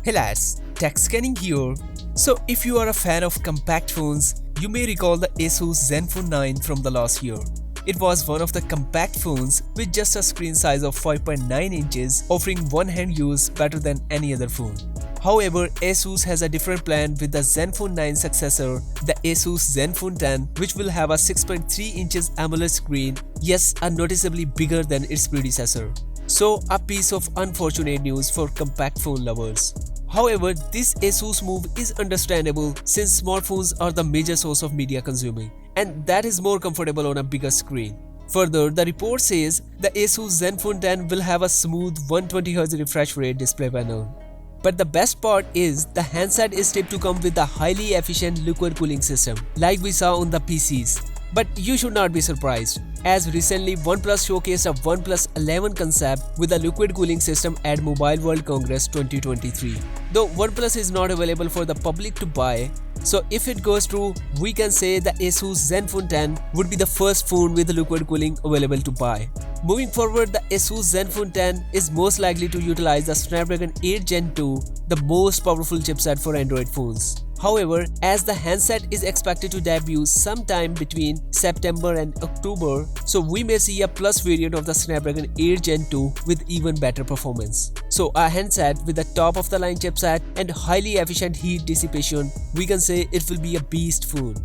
Hey lads, TechScanning here. So if you are a fan of compact phones, you may recall the Asus Zenfone 9 from the last year. It was one of the compact phones with just a screen size of 5.9 inches, offering one-hand use better than any other phone. However, Asus has a different plan with the Zenfone 9 successor, the Asus Zenfone 10, which will have a 6.3 inches AMOLED screen, yes, a noticeably bigger than its predecessor. So, a piece of unfortunate news for compact phone lovers. However, this Asus move is understandable since smartphones are the major source of media consuming, and that is more comfortable on a bigger screen. Further, the report says the Asus Zenfone 10 will have a smooth 120Hz refresh rate display panel. But the best part is the handset is tipped to come with a highly efficient liquid cooling system, like we saw on the PCs. But you should not be surprised, as recently OnePlus showcased a OnePlus 11 concept with a liquid cooling system at Mobile World Congress 2023. Though OnePlus is not available for the public to buy, so if it goes through, we can say the Asus Zenfone 10 would be the first phone with liquid cooling available to buy. Moving forward, the Asus Zenfone 10 is most likely to utilize the Snapdragon 8 Gen 2, the most powerful chipset for Android phones. However, as the handset is expected to debut sometime between September and October, so we may see a plus variant of the Snapdragon 8 Gen 2 with even better performance. So a handset with the top of the line chipset and highly efficient heat dissipation, we can say it will be a beast phone.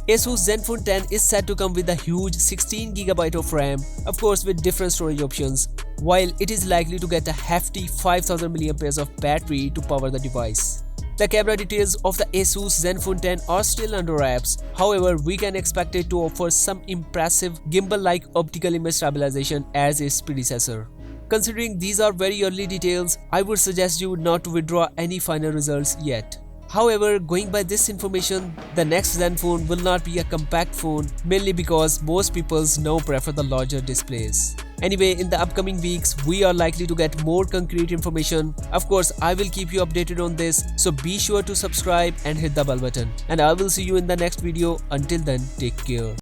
Asus Zenfone 10 is set to come with a huge 16GB of RAM, of course with different storage options, while it is likely to get a hefty 5000 mAh of battery to power the device. The camera details of the Asus Zenfone 10 are still under wraps, however we can expect it to offer some impressive gimbal-like optical image stabilization as its predecessor. Considering these are very early details, I would suggest you not to withdraw any final results yet. However, going by this information, the next Zenfone will not be a compact phone, mainly because most people now prefer the larger displays. Anyway, in the upcoming weeks, we are likely to get more concrete information. Of course, I will keep you updated on this, so be sure to subscribe and hit the bell button. And I will see you in the next video. Until then, take care.